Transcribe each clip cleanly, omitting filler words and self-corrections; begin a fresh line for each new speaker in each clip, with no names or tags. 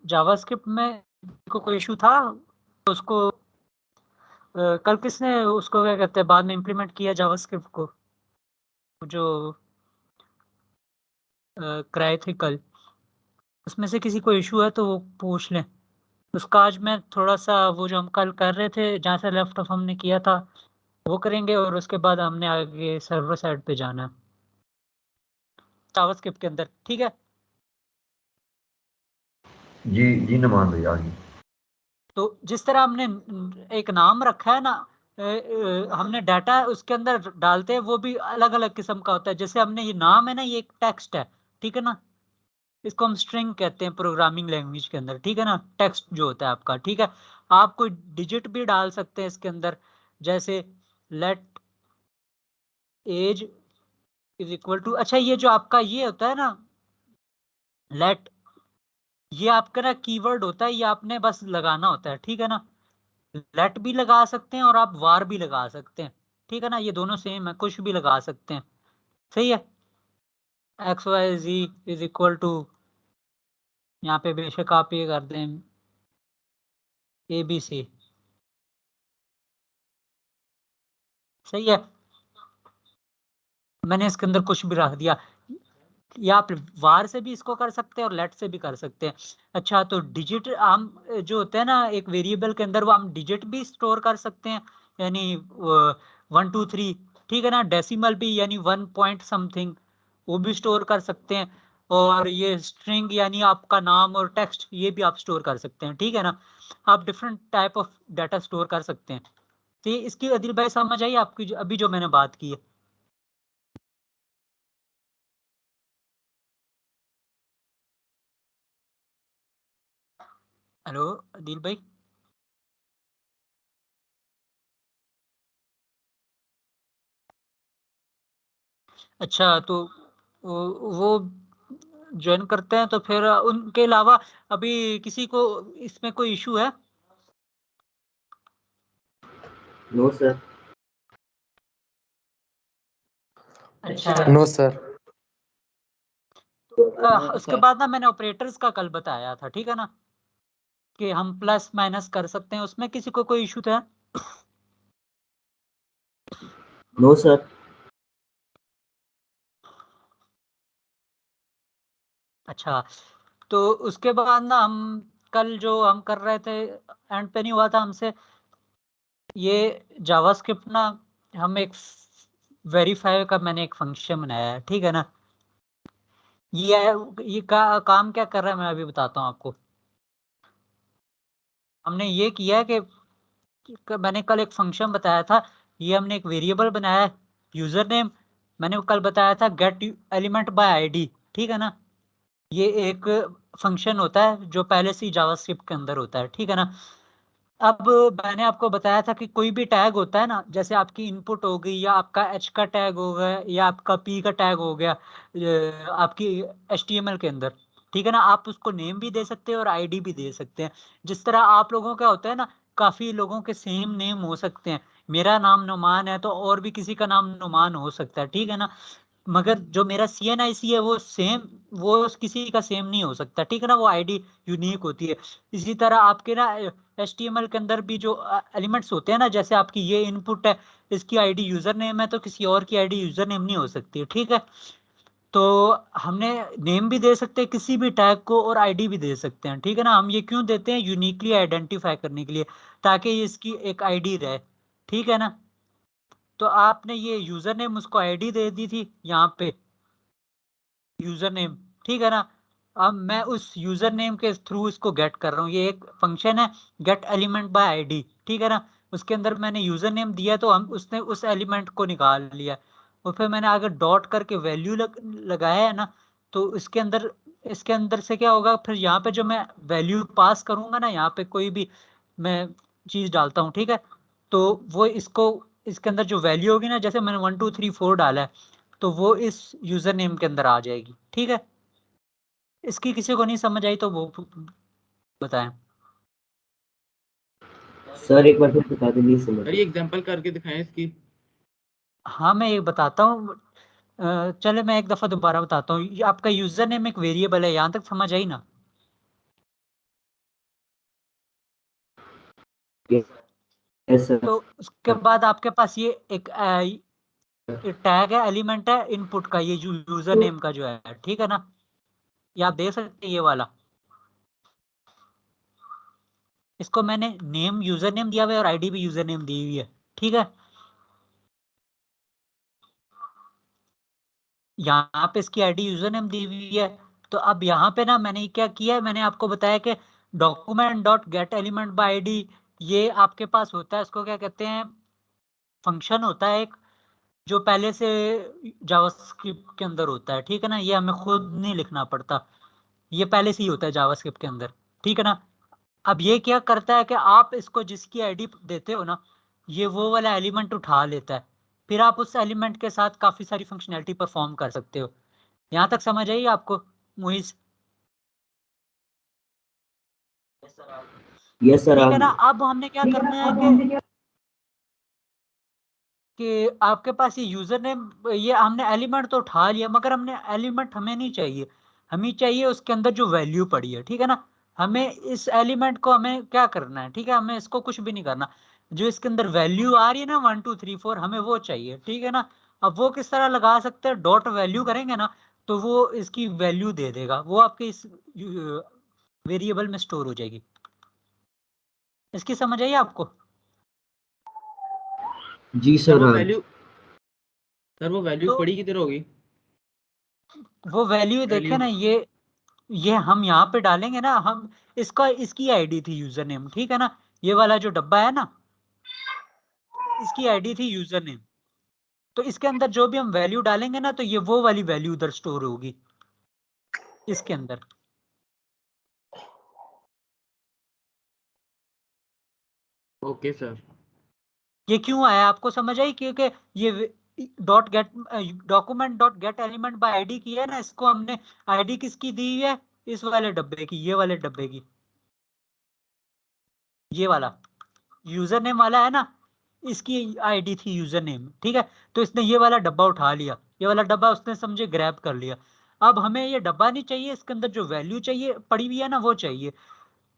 JavaScript में को कोई इशू था उसको कल किसने उसको क्या कहते हैं बाद में इम्प्लीमेंट किया जावास्क्रिप्ट को जो कराए थे कल, उसमें से किसी को इशू है तो वो पूछ लें। उसका आज मैं थोड़ा सा वो जो हम कल कर रहे थे जहाँ से लेफ्ट ऑफ हमने किया था वो करेंगे और उसके बाद हमने आगे सर्वर साइड पे जाना है जावास्क्रिप्ट के अंदर, ठीक है।
जी जी नुमान भैया जी।
तो जिस तरह हमने एक नाम रखा है ना, हमने डाटा उसके अंदर डालते हैं वो भी अलग अलग किस्म का होता है। जैसे हमने ये नाम है ना, ये एक टेक्स्ट है, ठीक है ना। इसको हम स्ट्रिंग कहते हैं प्रोग्रामिंग लैंग्वेज के अंदर, ठीक है ना। टेक्स्ट जो होता है आपका, ठीक है। आप कोई डिजिट भी डाल सकते हैं इसके अंदर, जैसे let as is equal to, अच्छा ये जो आपका ये होता है ना लेट, ये आपका ना कीवर्ड होता है, ये आपने बस लगाना होता है, ठीक है ना। लेट भी लगा सकते हैं और आप वार भी लगा सकते हैं, ठीक है ना। ये दोनों सेम है, कुछ भी लगा सकते हैं, सही है। X Y Z is equal to, यहाँ पे बेशक आप ये कर दें ए बी सी, सही है। मैंने इसके अंदर कुछ भी रख दिया, या आप वार से भी इसको कर सकते हैं और लेट से भी कर सकते हैं। अच्छा, तो डिजिट हम जो होते हैं ना एक वेरिएबल के अंदर, वो हम डिजिट भी स्टोर कर सकते हैं, यानी 1 2 3, ठीक है ना। डेसिमल भी यानी 1 पॉइंट समथिंग, वो भी स्टोर कर सकते हैं। और ये स्ट्रिंग यानी आपका नाम और टेक्स्ट, ये भी आप स्टोर कर सकते हैं, ठीक है ना। आप different type of data store कर सकते हैं। तो ये इसकी अदिल भाई समझ आई आपकी अभी जो मैंने बात की है। हेलो अदिल भाई। अच्छा, तो वो ज्वाइन करते हैं तो फिर उनके अलावा अभी किसी को इसमें कोई इशू है?
No sir.
अच्छा,
नो सर।
उसके बाद ना मैंने ऑपरेटर्स का कल बताया था, ठीक है ना, कि हम प्लस माइनस कर सकते हैं, उसमें किसी को कोई इशू था?
No sir.
अच्छा, तो उसके बाद ना हम कल जो हम कर रहे थे एंड पे नहीं हुआ था हमसे, ये जावास्क्रिप्ट ना, हम एक वेरीफाई का मैंने एक फंक्शन बनाया है, ठीक है ना। ये काम क्या कर रहा है मैं अभी बताता हूँ आपको। हमने ये किया है कि मैंने कल एक फंक्शन बताया था, ये हमने एक वेरिएबल बनाया है यूजर नेम। मैंने कल बताया था गेट एलिमेंट बाय आईडी, ठीक है ना। ये एक फंक्शन होता है जो पहले से ही जावास्क्रिप्ट के अंदर होता है, ठीक है ना। अब मैंने आपको बताया था कि कोई भी टैग होता है ना, जैसे आपकी इनपुट हो गई या आपका एच का टैग हो गया या आपका पी का टैग हो गया आपकी एचटीएमएल के अंदर, ठीक है ना। आप उसको नेम भी दे सकते हैं और आईडी भी दे सकते हैं। जिस तरह आप लोगों का होता है ना, काफी लोगों के सेम नेम हो सकते हैं। मेरा नाम नुमान है तो और भी किसी का नाम नुमान हो सकता है, ठीक है ना। मगर जो मेरा CNIC है वो सेम, वो किसी का सेम नहीं हो सकता, ठीक है ना। वो आईडी यूनिक होती है। इसी तरह आपके ना HTML के अंदर भी जो एलिमेंट्स होते हैं ना, जैसे आपकी ये इनपुट है, इसकी आईडी यूजर नेम है तो किसी और की आईडी यूजर नेम नहीं हो सकती, ठीक है। तो हमने नेम भी दे सकते हैं किसी भी टैग को और आईडी भी दे सकते हैं, ठीक है ना। हम ये क्यों देते हैं? यूनिकली आइडेंटिफाई करने के लिए, ताकि इसकी एक आईडी रहे, ठीक है ना। तो आपने ये यूजर नेम उसको आईडी दे दी थी यहाँ पे, यूजर नेम, ठीक है ना। अब मैं उस यूजर नेम के थ्रू इसको गेट कर रहा हूँ। ये एक फंक्शन है गेट एलिमेंट बाय आईडी, ठीक है ना। उसके अंदर मैंने यूजर नेम दिया तो हम उसने उस एलिमेंट को निकाल लिया, और फिर मैंने आगे डॉट करके वैल्यू लगाया है ना। तो इसके अंदर से क्या होगा, फिर यहाँ पे जो मैं वैल्यू पास करूंगा ना, यहाँ पे कोई भी मैं चीज डालता हूँ, ठीक है। तो वो इसको इसके अंदर जो वैल्यू होगी ना, जैसे मैंने 1 2 3 4 डाला है, तो वो इस यूजर नेम के अंदर आ जाएगी, ठीक है। इसकी किसी को नहीं समझ आई तो वो बताएं।
सर एक बार फिर बता दीजिए समझ।
अरे एग्जांपल करके दिखाएं इसकी।
हाँ, मैं ये बताता हूँ। चले मैं एक दफा दोबारा बताता हूँ। आपका यूजर नेम एक वेरिएबल है, यहाँ तक समझ आई ना?
Yes sir.
तो उसके बाद आपके पास ये एक टैग है, एलिमेंट है इनपुट का, ये जो यूजर नेम का जो है, ठीक है ना, ये आप देख सकते हैं ये वाला। इसको मैंने नेम यूजर नेम दिया हुआ है और आईडी भी यूजर नेम दी हुई है, ठीक है। यहाँ पे इसकी आईडी यूजर नेम दी हुई है। तो अब यहाँ पे ना मैंने क्या किया है, मैंने आपको बताया कि document dot gate element by ID, ये आपके पास होता है, इसको क्या कहते हैं, फंक्शन होता है एक, जो पहले से जावास्क्रिप्ट के अंदर होता है, ठीक है ना, ये हमें खुद नहीं लिखना पड़ता, ये पहले से ही होता है जावास्क्रिप्ट के अंदर, ठीक है ना। अब ये क्या करता है कि आप इसको जिसकी आईडी देते हो ना, ये वो वाला एलिमेंट उठा लेता है, फिर आप उस एलिमेंट के साथ काफी सारी फंक्शनैलिटी परफॉर्म कर सकते हो। यहाँ तक समझ आई आपको मुइज?
Yes sir.
ठीक है ना। अब हमने क्या करना है कि आपके पास ये यूजर नेम, ये हमने एलिमेंट तो उठा लिया, मगर हमने एलिमेंट हमें नहीं चाहिए, हमें चाहिए उसके अंदर जो वैल्यू पड़ी है, ठीक है ना। हमें इस एलिमेंट को हमें क्या करना है, ठीक है, हमें इसको कुछ भी नहीं करना, जो इसके अंदर वैल्यू आ रही है ना 1 2 3 4, हमें वो चाहिए, ठीक है ना। अब वो किस तरह लगा सकते हैं, डॉट वैल्यू करेंगे ना, तो वो इसकी वैल्यू दे देगा, वो आपके इस वेरिएबल में स्टोर हो जाएगी। इसकी समझ आई आपको?
जी
सर
सर।
वो
हाँ।
वैल्यू सर वो वैल्यू
तो
पड़ी किधर होगी?
वो वैल्यू देखे
वैल्यू
ना, ये हम यहाँ पे डालेंगे ना, हम इसका, इसकी आईडी थी यूजर नेम, ठीक है ना, ये वाला जो डब्बा है ना, इसकी आईडी थी यूजर नेम। तो इसके अंदर जो भी हम वैल्यू डालेंगे ना, तो ये वो वाली वैल्यू उधर स्टोर होगी इसके अंदर।
Okay sir.
ये क्यों आया आपको समझ आई? क्योंकि ये dot gate, document dot gate element by ID की है ना, इसको हमने आईडी किसकी दी है, इस वाले डब्बे की, ये वाले डब्बे की, ये वाला यूजर नेम वाला है ना, इसकी आईडी थी यूजर नेम, ठीक है। तो इसने ये वाला डब्बा उठा लिया, ये वाला डब्बा उसने समझे ग्रैब कर लिया। अब हमें ये डब्बा नहीं चाहिए, इसके अंदर जो वैल्यू चाहिए पड़ी हुई है ना, वो चाहिए।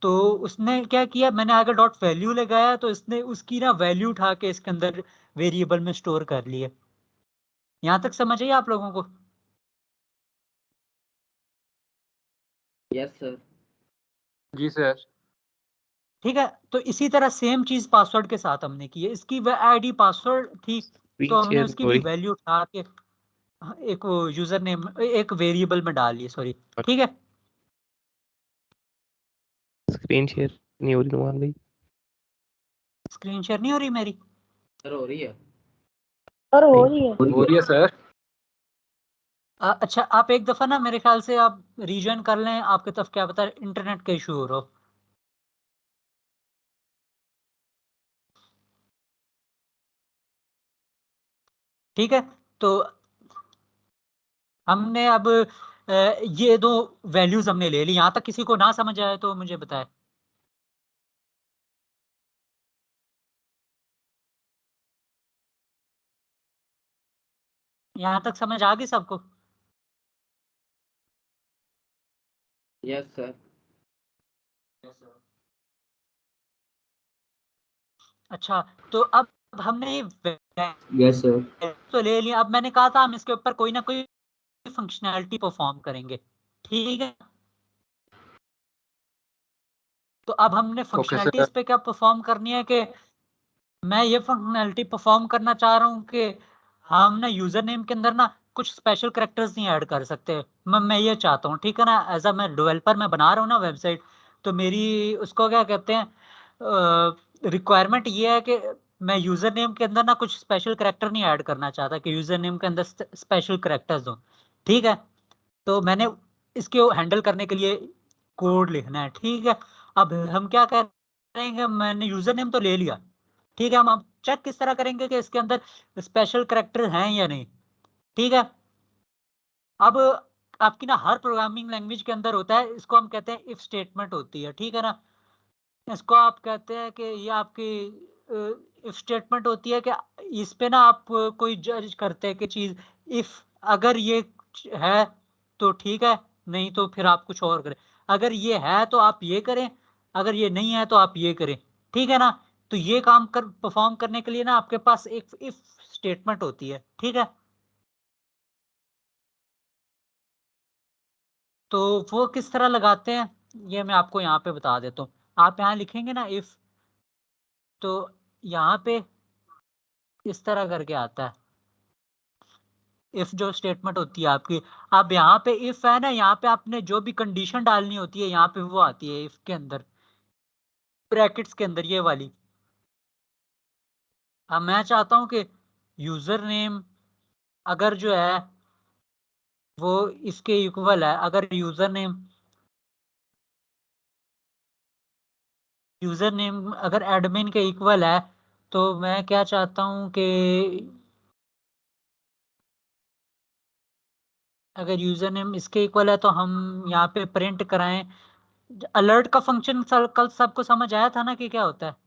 तो उसने क्या किया, मैंने आगे डॉट वैल्यू लगाया, तो इसने उसकी ना वैल्यू उठा के इसके अंदर वेरिएबल में स्टोर कर लिए। यहाँ तक समझ आई आप लोगों को?
Yes sir.
जी सर।
ठीक है। तो इसी तरह सेम चीज पासवर्ड के साथ हमने की है, इसकी आईडी पासवर्ड थी, तो हमने
शेयर
उसकी
हो
भी
रही।
वैल्यू उठा के एक वो यूजर नेम, एक वेरिएबल में डाल लिए, सॉरी, ठीक है।
स्क्रीन शेयर नहीं हो रही नुमान भाई।
स्क्रीन शेयर नहीं हो रही मेरी?
सर हो रही है।
सर हो
नहीं।
रही है।
हो रही है सर।
अच्छा, आप एक दफा ना मेरे ख्याल से आप रीजन कर लें, आपके तरफ क्या पता इंटरनेट का इशू हो रहा हो। ठीक है। तो हमने अब ये दो वैल्यूज हमने ले ली, यहां तक किसी को ना समझ आए तो मुझे बताए। यहां तक समझ आ गई सबको?
Yes sir.
अच्छा, तो अब हमने ये
यस सर।
तो ले लिया, अब मैंने कहा था हम इसके ऊपर कोई ना कोई फंक्शनैलिटी परफॉर्म करेंगे, ठीक है। तो अब हमने
ओके
फंक्शनैलिटी
सर।
इस पे क्या परफॉर्म करनी है कि मैं ये फंक्शनैलिटी परफॉर्म करना चाह रहा हूँ कि हम ना यूजर नेम के अंदर ना कुछ स्पेशल करेक्टर्स नहीं ऐड कर सकते। मैं ये चाहता हूँ, ठीक है ना, एज अ मैं डेवलपर मैं बना रहा हूँ ना वेबसाइट, तो मेरी उसको क्या कहते हैं, रिक्वायरमेंट ये है कि मैं यूजर नेम के अंदर ना कुछ स्पेशल करेक्टर नहीं ऐड करना चाहता, कि यूजर नेम के अंदर स्पेशल करेक्टर्स हो, ठीक है। तो मैंने इसके हैंडल करने के लिए कोड लिखना है, ठीक है। अब हम क्या करेंगे, मैंने यूजर नेम तो ले लिया, ठीक है, हम अब चेक किस तरह करेंगे कि इसके अंदर स्पेशल करेक्टर हैं या नहीं, ठीक है। अब आपकी ना हर प्रोग्रामिंग लैंग्वेज के अंदर होता है, इसको हम कहते हैं इफ स्टेटमेंट होती है, ठीक है ना। इसको आप कहते हैं कि ये आपकी इफ स्टेटमेंट होती है, कि इस पे ना आप कोई जज करते हैं कि चीज, इफ अगर ये है तो ठीक है, नहीं तो फिर आप कुछ और करें, अगर ये है तो आप ये करें, अगर ये नहीं है तो आप ये करें, ठीक है ना। तो ये काम परफॉर्म करने के लिए ना आपके पास एक इफ स्टेटमेंट होती है, ठीक है। तो वो किस तरह लगाते हैं ये मैं आपको यहाँ पे बता देता हूँ। आप यहाँ लिखेंगे ना इफ, तो यहाँ पे इस तरह करके आता है। इफ जो स्टेटमेंट होती है आपकी, अब यहाँ पे इफ है ना, यहाँ पे आपने जो भी कंडीशन डालनी होती है यहाँ पे वो आती है इफ के अंदर, ब्रैकेट्स के अंदर, ये वाली। अब मैं चाहता हूँ कि यूजर नेम अगर जो है वो इसके इक्वल है, अगर यूजर नेम अगर एडमिन के इक्वल है, तो मैं क्या चाहता हूँ कि अगर यूजर नेम इसके इक्वल है तो हम यहाँ पे प्रिंट कराएं। अलर्ट का फंक्शन कल सबको समझ आया था ना कि क्या होता है।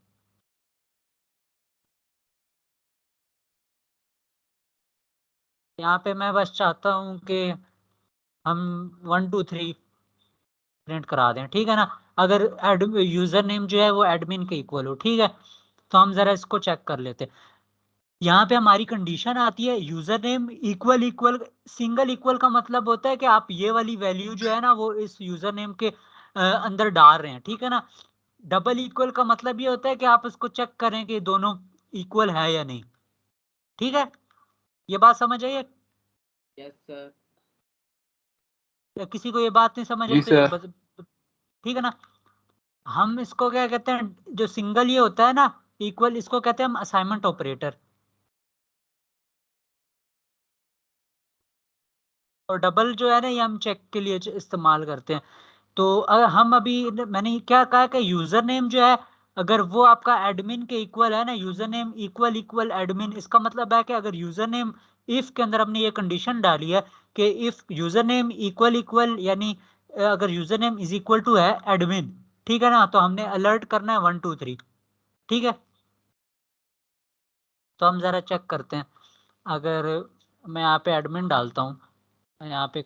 यहाँ पे मैं बस चाहता हूँ कि हम 1 2 3 प्रिंट करा दें, ठीक है ना। अगर यूजर नेम जो है वो एडमिन के इक्वल हो, ठीक है। तो हम जरा इसको चेक कर लेते हैं। यहाँ पे हमारी कंडीशन आती है user name equal equal, single equal का मतलब होता है कि आप ये वाली वैल्यू जो है ना वो इस यूजर नेम के अंदर डाल रहे हैं, ठीक है ना। डबल इक्वल का मतलब ये होता है कि आप इसको चेक करें कि दोनों इक्वल है या नहीं, ठीक है। ये बात समझ आई है?
Yes sir.
या किसी को ये बात नहीं समझ आई
जी
तो ये
सर।
ठीक है ना। हम इसको क्या कहते हैं, जो सिंगल ये होता है ना इक्वल, इसको कहते हैं हम असाइनमेंट ऑपरेटर। और डबल जो है ना ये हम चेक के लिए इस्तेमाल करते हैं। तो अगर हम अभी मैंने क्या कहा कि यूजर नेम जो है अगर वो आपका एडमिन के इक्वल है ना, user name equal equal admin, इसका मतलब है कि अगर यूजर नेम इफ के अंदर हमने ये कंडीशन डाली है कि if user name equal equal, यानी अगर user name is equal to है एडमिन, ठीक है ना, तो हमने अलर्ट करना है 1 2 3, ठीक है। तो हम जरा चेक करते हैं। अगर मैं यहाँ पे एडमिन डालता हूँ, मैं यहाँ पे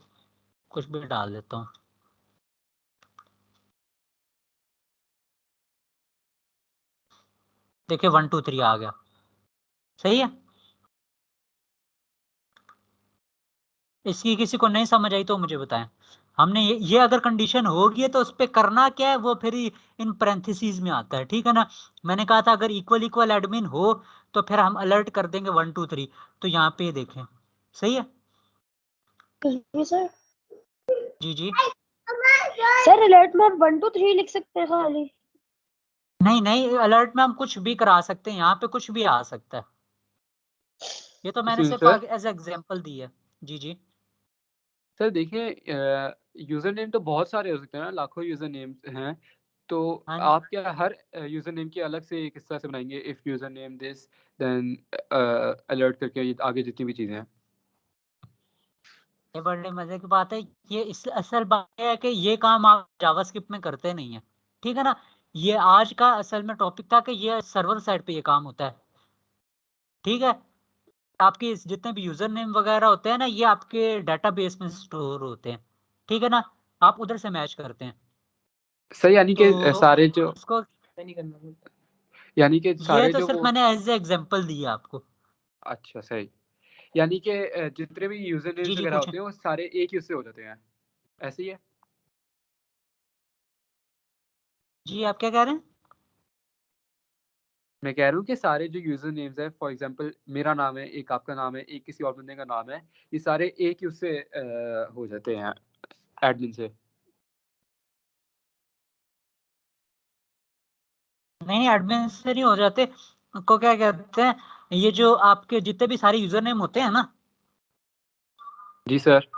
कुछ भी डाल देता हूँ, देखिए 1 2 3 आ गया, सही है। इसकी किसी को नहीं समझ आई तो मुझे बताएं। हमने ये अगर कंडीशन होगी तो उस पे करना क्या है वो फिर इन पैरेंथेसिस में आता है, ठीक है ना। मैंने कहा था अगर इक्वल इक्वल एडमिन हो तो फिर हम अलर्ट कर देंगे 1 2 3। तो यहाँ पे देखें, सही है।
जी सर।
जी जी।
सर अलर्ट में 1 2 3 लिख सकते हैं खाली?
नहीं नहीं, अलर्ट में हम कुछ भी करा सकते हैं, यहाँ पे कुछ भी आ सकता है। ये तो मैंने
जी
सिर्फ
सर।
एज एग्जाम्पल दी है। जी जी।
सर देखिए, यूज़र नेम तो बहुत सारे हो सकते हैं ना, लाखों यूज़र नेम्स हैं। तो
हाँ,
आप क्या हर यूज़र नेम की अलग से एक हिस्सा से बनाएँगे, if user name this then alert करके ये आगे जितनी भी चीज़ें हैं?
ये बड़े मजे की बात है। ये इस असल बात है कि ये काम आप जावास्क्रिप्ट में करते नहीं है, ठीक है ना। ये आज का असल में टॉपिक था कि ये सर्वर साइड पे ये काम होता है, ठीक है। आपके जितने भी यूजर नेम वगैरह होते हैं ना ये आपके डेटाबेस में स्टोर होते हैं, ठीक है ना। आप उधर से मैच करते हैं।
सर यानी
तो
कि सारे जो
उसको,
यानी कि
ये
सारे
तो
जो
सिर्फ
वो
मैंने एज ए एग्जांपल दी है आपको।
अच्छा सही। यानी कि जितने भी यूज़र
जी
नेम्स
जी
वगैरह
पूछें।
होते हैं वो सारे एक ही उससे हो जाते हैं, ऐसे ही है?
जी आप क्या कह रहे हैं?
मैं कह रहा हूँ कि सारे जो यूज़र नेम्स हैं, फॉर एग्ज़ाम्पल मेरा नाम है, एक आपका नाम है, एक किसी और बंदे का नाम है, ये सारे एक ही उससे हो जाते हैं एडमिन से।
नहीं एडमिन से नहीं हो जाते, उनको क्या कहते हैं, ये जो आपके जितने भी सारे यूजर नेम होते हैं ना,
जी सर।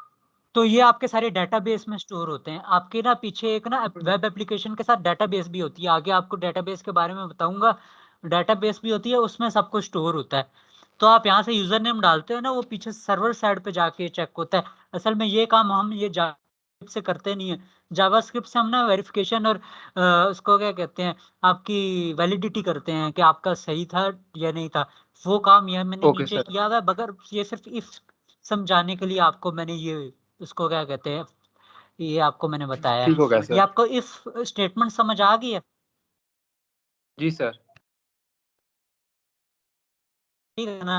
तो ये आपके सारे डेटाबेस में स्टोर होते हैं। आपके ना पीछे एक ना वेब एप्लीकेशन के साथ डेटाबेस भी होती है, आगे आपको डेटाबेस के बारे में बताऊंगा। डेटाबेस भी होती है, उसमें सब कुछ स्टोर होता है। तो आप यहाँ से यूजर नेम डालते हो ना, वो पीछे सर्वर साइड पे जाके चेक होता है। असल में ये काम हम ये जावास्क्रिप्ट से करते नहीं है। जावास्क्रिप्ट से हम ना वेरिफिकेशन और उसको क्या कहते हैं, आपकी वैलिडिटी करते हैं कि आपका सही था या नहीं था। वो काम ये मैंने
ओके
नीचे
सर।
किया हुआ है, मगर ये सिर्फ इफ समझाने के लिए आपको मैंने ये उसको क्या कहते हैं, ये आपको मैंने बताया
ठीक हो गया
है। ये
सर।
आपको इफ स्टेटमेंट समझ आ गई है?
जी सर।
ठीक है ना।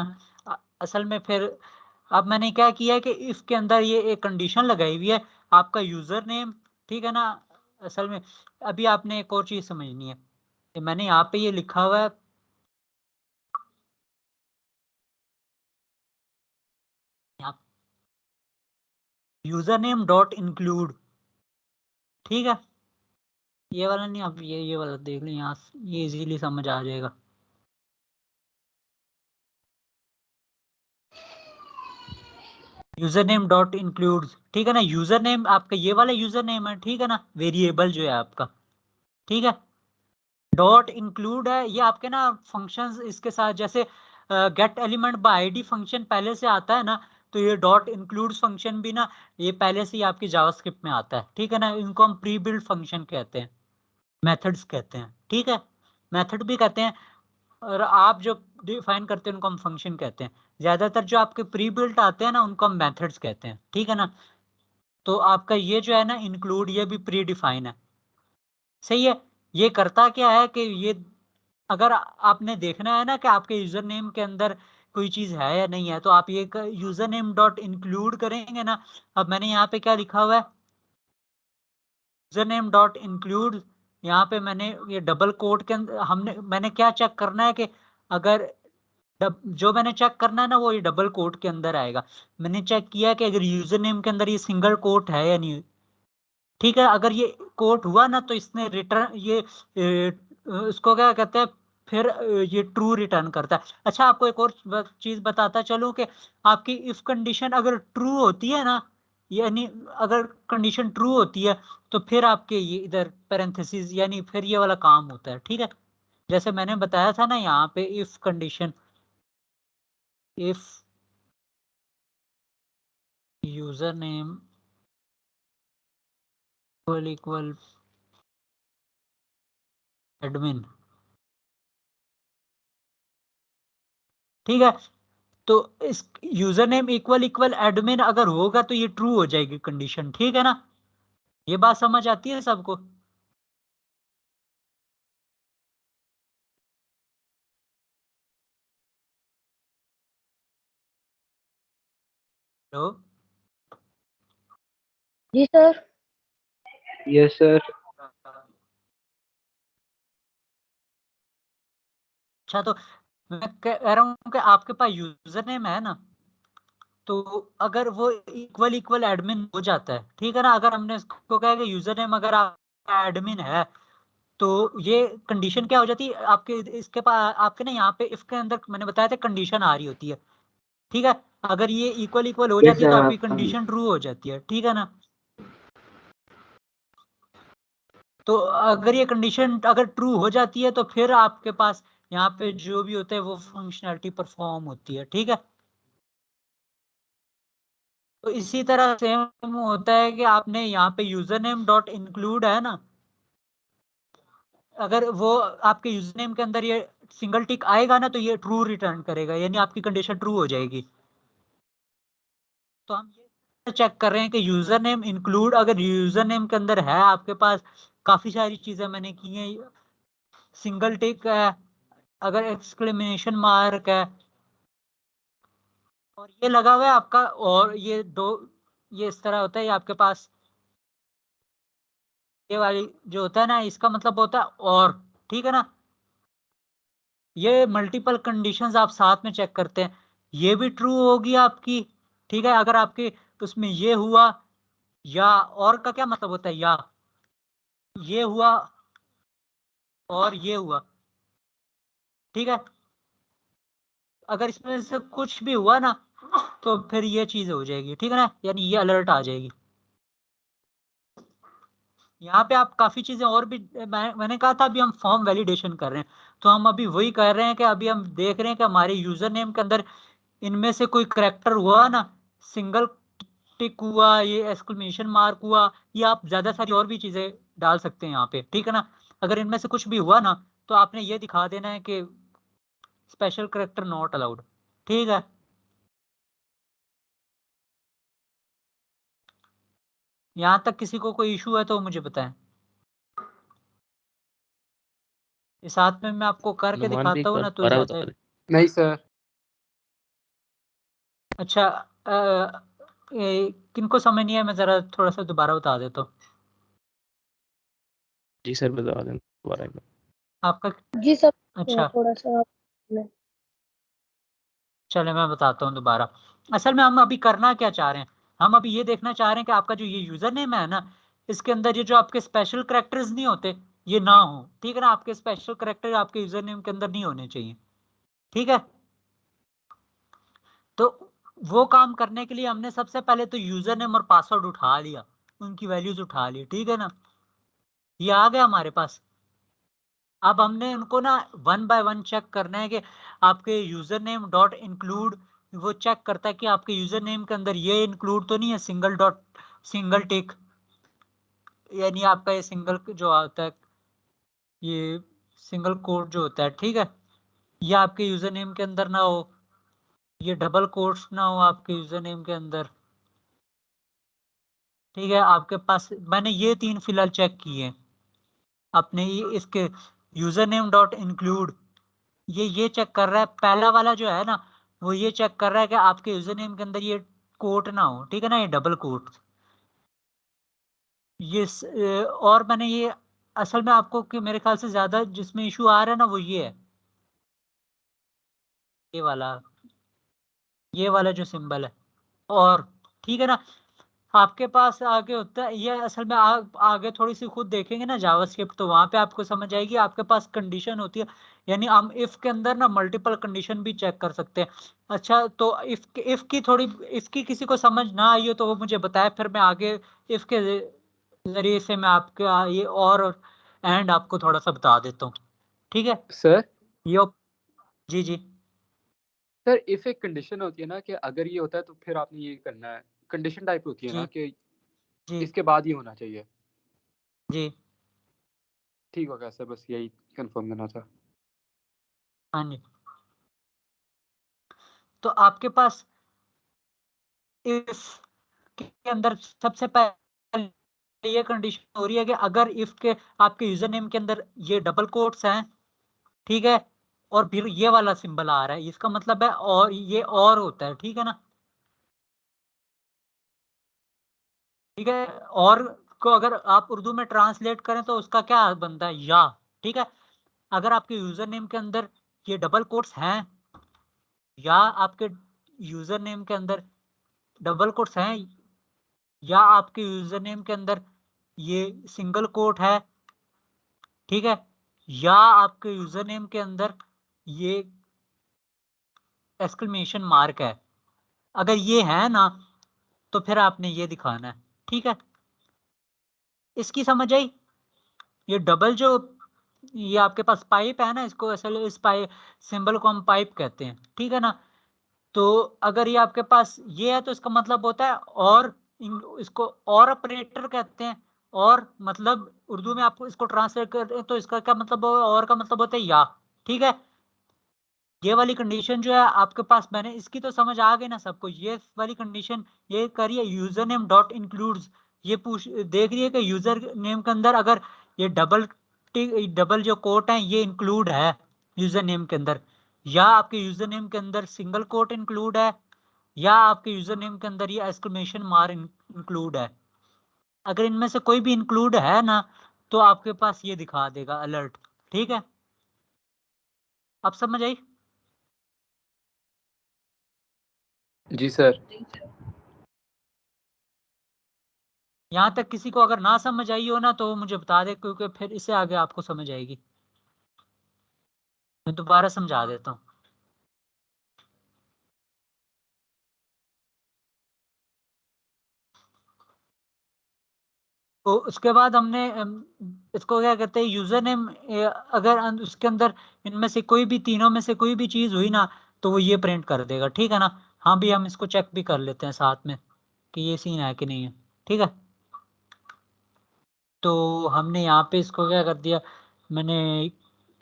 असल में फिर अब मैंने क्या किया है कि इफ के अंदर ये एक कंडीशन लगाई हुई है, आपका यूजर नेम, ठीक है ना। असल में अभी आपने एक और चीज समझनी है कि मैंने यहाँ पे ये लिखा हुआ है, यूजर नेम डॉट इंक्लूड, ठीक है। ये वाला नहीं, आप ये वाला देख लें, यहाँ ये इजीली समझ आ जाएगा। यूजर नेम डॉट इंक्लूड, ठीक है ना। यूजर नेम आपका ये वाला यूजर नेम है, ठीक है ना, वेरिएबल जो है आपका, ठीक है। डॉट इंक्लूड है ये आपके ना फंक्शंस इसके साथ, जैसे gate element by ID function पहले से आता है ना, तो ये डॉट इंक्लूड फंक्शन भी ना ये पहले से ही आपकी जावास्क्रिप्ट में आता है, ठीक है ना। इनको हम प्री बिल्ड फंक्शन कहते हैं, मेथड्स कहते हैं, ठीक है। मेथड भी कहते हैं, और आप जो डिफाइन करते हैं उनको हम फंक्शन कहते हैं। ज्यादातर जो आपके प्री बिल्ट आते हैं ना उनको हम मेथड्स कहते हैं, ठीक है ना। तो आपका ये जो है ना इंक्लूड, ये भी प्री डिफाइन है, सही है। ये करता क्या है कि ये अगर आपने देखना है ना कि आपके यूजर नेम के अंदर कोई चीज है या नहीं है, तो आप ये यूजर नेम डॉट इंक्लूड करेंगे ना। अब मैंने यहाँ पे क्या लिखा हुआ है, यूजर नेम डॉट इंक्लूड, यहाँ पे मैंने ये डबल कोट के अंदर मैंने क्या चेक करना है कि अगर जो मैंने चेक करना है ना वो ये डबल कोट के अंदर आएगा। मैंने चेक किया कि अगर यूजर नेम के अंदर ये सिंगल कोट है या नहीं, ठीक है। अगर ये कोट हुआ ना तो इसने रिटर्न ये इसको क्या कहते हैं, फिर ये ट्रू रिटर्न करता है। अच्छा, आपको एक और चीज बताता चलूं कि आपकी इफ कंडीशन अगर ट्रू होती है ना, यानी अगर कंडीशन ट्रू होती है तो फिर आपके ये इधर पैरेंथेसिस यानी फिर ये वाला काम होता है, ठीक है। जैसे मैंने बताया था ना यहाँ पे if condition, if user name equal admin, ठीक है। तो इस यूजर नेम इक्वल एडमिन अगर होगा तो ये ट्रू हो जाएगी कंडीशन, ठीक है ना। ये बात समझ आती है सबको। हेलो,
जी सर।
Yes sir.
अच्छा, तो मैं कह रहा हूँ कि आपके पास यूजर नेम है ना, तो अगर वो इक्वल एडमिन हो जाता है, ठीक है ना। अगर हमने इसको कहा कि यूजर नेम अगर आपका एडमिन है, तो ये कंडीशन क्या हो जाती है आपके इसके पास, आपके ना यहाँ पे इफ के अंदर मैंने बताया था कंडीशन आ रही होती है, ठीक है। अगर ये इक्वल हो
यस
जाती है तो आपकी
सर।
कंडीशन ट्रू हो जाती है, ठीक है ना। तो अगर ये कंडीशन अगर ट्रू हो जाती है तो फिर आपके पास यहाँ पे जो भी होता है वो फंक्शनैलिटी परफॉर्म होती है, ठीक है। तो इसी तरह सेम होता है कि आपने यहाँ पे यूजर नेम डॉट इंक्लूड है ना, अगर वो आपके यूजर नेम के अंदर ये सिंगल टिक आएगा ना तो ये ट्रू रिटर्न करेगा, यानी आपकी कंडीशन ट्रू हो जाएगी। तो हम ये चेक कर रहे हैं कि यूजर नेम इंक्लूड, अगर यूजर नेम के अंदर है आपके पास काफी सारी चीजें मैंने की हैं, सिंगल टिक है, अगर एक्सक्लेमेशन मार्क है, और ये लगा हुआ है आपका, और ये दो, ये इस तरह होता है, ये आपके पास ये वाली जो होता है ना इसका मतलब होता है और, ठीक है ना। ये मल्टीपल कंडीशंस आप साथ में चेक करते हैं, ये भी ट्रू होगी आपकी, ठीक है। अगर आपके उसमें ये हुआ, या और का क्या मतलब होता है, या ये हुआ और ये हुआ, ठीक है। अगर इसमें से कुछ भी हुआ ना तो फिर ये चीज हो जाएगी, ठीक है ना, यानी ये अलर्ट आ जाएगी। यहाँ पे आप काफी चीजें और भी मैंने कहा था अभी हम फॉर्म वैलिडेशन कर रहे हैं, तो हम अभी वही कर रहे हैं कि अभी हम देख रहे हैं कि हमारे यूजर नेम के अंदर इनमें से कोई करेक्टर हुआ ना, सिंगल टिक हुआ, ये एक्सक्लेमेशन मार्क हुआ, ये आप ज्यादा सारी और भी चीजें डाल सकते हैं यहाँ पे, ठीक है ना। अगर इनमें से कुछ भी हुआ ना तो आपने ये दिखा देना है कि स्पेशल करेक्टर नॉट अलाउड, ठीक है। यहाँ तक किसी को कोई इशू है तो मुझे बताएं। इस साथ में मैं आपको करके
नुमान भी एक
दिखाता हूँ
बार
ना तो
दोबारा बता
ज्यादा
दें।
नहीं सर।
अच्छा, किनको समझ नहीं है, मैं जरा थोड़ा सा दोबारा बता देता हूँ।
जी सर बता दें दोबारा एक बार।
आपका
जी सर,
अच्छा,
थोड़ा सा आप
चले मैं बताता हूँ दोबारा। असल में हम अभी करना क्या चाह रहे हैं, हम अभी ये देखना चाह रहे हैं कि आपका जो ये यूजर नेम है ना, इसके अंदर ये जो आपके स्पेशल करेक्टर्स नहीं होते ये ना हो, ठीक है ना। आपके स्पेशल करेक्टर आपके यूजर नेम के अंदर नहीं होने चाहिए, ठीक है। तो वो काम करने के लिए हमने सबसे पहले तो यूजर नेम और पासवर्ड उठा लिया, उनकी वैल्यूज उठा ली, ठीक है ना। ये आ गया हमारे पास। अब हमने उनको ना वन बाय वन चेक करना है कि आपके यूजर नेम डॉट इंक्लूड, वो चेक करता है कि आपके यूजर नेम के अंदर ये इंक्लूड तो नहीं है सिंगल डॉट सिंगल टिक, यानी आपका ये सिंगल जो आता है, ये सिंगल कोड जो होता है, ठीक है, ये आपके यूजर नेम के अंदर ना हो, ये डबल कोट्स ना हो आपके यूजर नेम के अंदर, ठीक है। आपके पास मैंने ये 3 फिलहाल चेक किए अपने इसके यूजर नेम डॉट इंक्लूड, ये चेक कर रहा है, पहला वाला जो है ना वो ये चेक कर रहा है कि आपके यूजर नेम के अंदर ये कोट ना हो, ठीक है ना, ये डबल कोट। और मैंने ये असल में आपको कि मेरे ख्याल से ज्यादा जिसमें इशू आ रहा है ना वो ये है, ये वाला, ये वाला जो सिंबल है। और ठीक है ना, आपके पास आगे होता है ये, असल में आगे थोड़ी सी खुद देखेंगे ना जावास्क्रिप्ट, तो वहां पे आपको समझ आएगी। आपके पास कंडीशन होती है, यानी हम इफ के अंदर ना मल्टीपल कंडीशन भी चेक कर सकते हैं। अच्छा, तो इफ की थोड़ी, इफ की किसी को समझ ना आई हो तो वो मुझे बताए, फिर मैं आगे इफ के जरिए से मैं आपका ये और एंड आपको थोड़ा सा बता देता हूँ, ठीक है।
सर
ये जी जी
सर इफ एक कंडीशन होती है ना कि अगर ये होता है तो फिर आपने ये करना है, कंडीशन टाइप होती है ना
जी
कि
जी
इसके बाद ये होना चाहिए।
जी
ठीक हो गया सर, बस यही कंफर्म करना था।
हाँ जी। तो आपके पास इफ के अंदर सबसे पहले ये कंडीशन हो रही है कि अगर इफ के आपके यूजर नेम के अंदर ये डबल कोट्स हैं, ठीक है, और फिर ये वाला सिंबल आ रहा है, इसका मतलब है और ये और होता है, ठीक है ना। ठीक है, और को अगर आप उर्दू में ट्रांसलेट करें तो उसका क्या बनता है, या, ठीक है। अगर आपके यूजर नेम के अंदर ये डबल कोट्स हैं, या आपके यूजर नेम के अंदर डबल कोट्स हैं, या आपके यूजर नेम के अंदर ये सिंगल कोट है, ठीक है, या आपके यूजर नेम के अंदर ये एक्सक्लेमेशन मार्क है, अगर ये है ना तो फिर आपने ये दिखाना है, ठीक है। इसकी समझ आई। ये डबल जो ये आपके पास पाइप है ना, इसको असल इस पाइप सिंबल को हम पाइप कहते हैं, ठीक है ना। तो अगर ये आपके पास ये है तो इसका मतलब होता है और, इसको और ऑपरेटर कहते हैं। और मतलब उर्दू में आपको इसको ट्रांसलेट करते हैं तो इसका क्या मतलब होगा, और का मतलब होता है या, ठीक है। ये वाली कंडीशन जो है आपके पास, मैंने इसकी तो समझ आ गई ना सबको। ये वाली कंडीशन ये करिए, यूजर नेम डॉट इंक्लूड्स, ये पूछ देख रही है कि यूजर नेम के अंदर अगर ये डबल जो कोट है ये इंक्लूड है यूजर नेम के अंदर, या आपके यूजर नेम के अंदर सिंगल कोट इंक्लूड है, या आपके यूजर नेम के अंदर ये एक्सक्लेमेशन मार्क इंक्लूड है। अगर इनमें से कोई भी इंक्लूड है ना तो आपके पास ये दिखा देगा अलर्ट, ठीक है। अब समझ आई।
जी सर।
यहाँ तक किसी को अगर ना समझ आई हो ना तो वो मुझे बता दे, क्योंकि फिर इससे आगे आपको समझ आएगी। मैं दोबारा समझा देता हूँ। तो उसके बाद हमने इसको क्या कहते हैं, यूजर नेम, अगर उसके अंदर इनमें से कोई भी, तीनों में से कोई भी चीज हुई ना तो वो ये प्रिंट कर देगा, ठीक है ना। हाँ भी, हम इसको चेक भी कर लेते हैं साथ में कि ये सीन है कि नहीं है, ठीक है। तो हमने यहाँ पे इसको क्या कर दिया, मैंने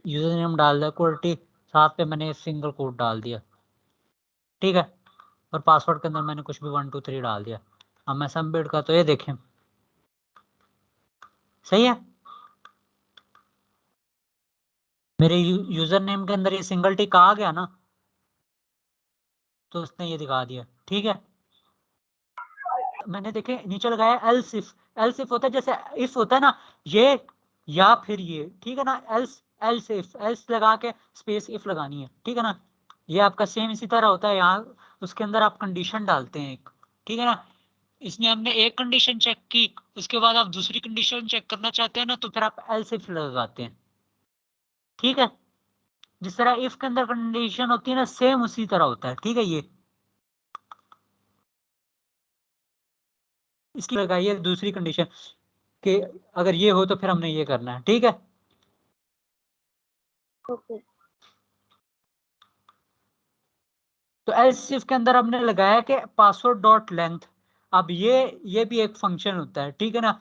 यूजर नेम डाल दिया क्वालिटी, साथ में मैंने सिंगल कोड डाल दिया, ठीक है। और पासवर्ड के अंदर मैंने कुछ भी 1 2 3 डाल दिया। अब मैं सबमिट का तो ये देखें, सही है। मेरे यूजर नेम के अंदर ये सिंगल टिक आ गया ना, तो उसने ये दिखा दिया, ठीक है, मैंने देखे नीचे लगाया एल्स इफ। एल्स इफ होता है जैसे इफ होता है ना, ये या फिर ये, ठीक है ना, एल्स एल्स इफ, एल्स लगा के स्पेस इफ लगानी है, ठीक है ना। ये आपका सेम इसी तरह होता है, यहाँ उसके अंदर आप कंडीशन डालते हैं एक, ठीक है ना। इसमें हमने एक कंडीशन चेक की, उसके बाद आप दूसरी कंडीशन चेक करना चाहते हैं ना, तो फिर आप एल्स इफ लगाते हैं, ठीक है। जिस तरह इफ के अंदर कंडीशन होती है ना, सेम उसी तरह होता है, ठीक है। ये इसकी लगाइए दूसरी कंडीशन कि अगर ये हो तो फिर हमने ये करना है, ठीक है।
ओके
तो एल्स इफ के अंदर हमने लगाया कि पासवर्ड डॉट लेंथ। अब ये भी एक फंक्शन होता है, ठीक है ना।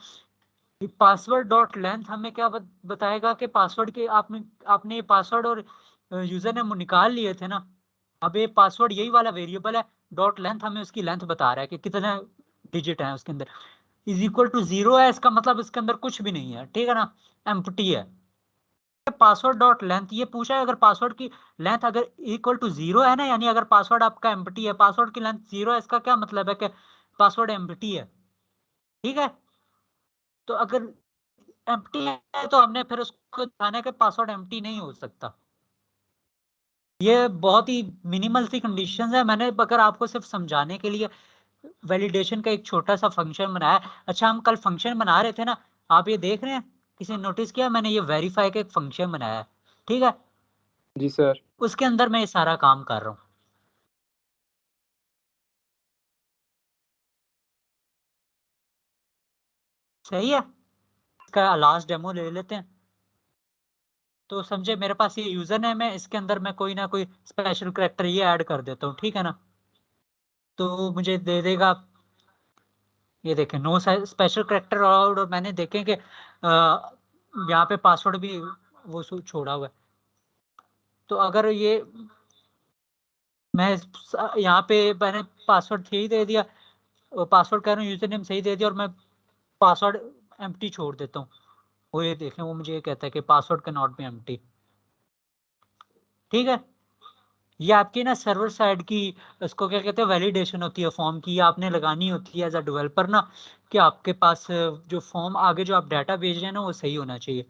पासवर्ड डॉट लेंथ हमें क्या बताएगा कि पासवर्ड के आपने ये पासवर्ड और यूजर नेम निकाल लिए थे ना। अब ये पासवर्ड यही वाला वेरिएबल है, डॉट लेंथ हमें उसकी लेंथ बता रहा है कि कितने डिजिट हैं उसके अंदर। इज इक्वल टू 0 है, इसका मतलब इसके अंदर कुछ भी नहीं है, ठीक है ना, एम्प्टी है। पासवर्ड डॉट लेंथ ये पूछा है, अगर पासवर्ड की लेंथ अगर इक्वल टू 0 है ना, यानी अगर पासवर्ड आपका एम्प्टी है, पासवर्ड की लेंथ 0 है, इसका क्या मतलब है कि पासवर्ड एम्प्टी है, ठीक है। तो अगर एम्प्टी है तो हमने फिर उसको जाना कि पासवर्ड एम्प्टी नहीं हो सकता। ये बहुत ही मिनिमल सी कंडीशंस है, मैंने अगर आपको सिर्फ समझाने के लिए वैलिडेशन का एक छोटा सा फंक्शन बनाया। अच्छा, हम कल फंक्शन बना रहे थे ना, आप ये देख रहे हैं, किसी ने नोटिस किया, मैंने ये वेरीफाई का एक फंक्शन बनाया है, ठीक है।
जी सर।
उसके अंदर मैं ये सारा काम कर रहा हूँ, सही है। इसका लास्ट डेमो ले लेते हैं। तो समझे, मेरे पास ये यूजर नेम है, इसके अंदर मैं कोई ना कोई स्पेशल कैरेक्टर ये ऐड कर देता हूँ, ठीक है ना। तो मुझे दे देगा, ये देखें, नो स्पेशल कैरेक्टर और मैंने देखें कि यहाँ पे पासवर्ड भी वो छोड़ा हुआ है। तो अगर ये मैं यहाँ पे मैंने पासवर्ड सही दे दिया, पासवर्ड कह रहा हूँ यूजर नेम सही दे दिया, और मैं पासवर्ड एम्प्टी छोड़ देता हूँ, वो ये देखें, वो मुझे ये कहता है कि password can not be empty, ठीक है। ये आपकी ना सर्वर साइड की, इसको क्या कहते हैं, वैलिडेशन होती है फॉर्म की, आपने लगानी होती है एज अ डेवलपर ना, कि आपके पास जो फॉर्म आगे जो आप डाटा भेज रहे हैं ना, वो सही होना चाहिए।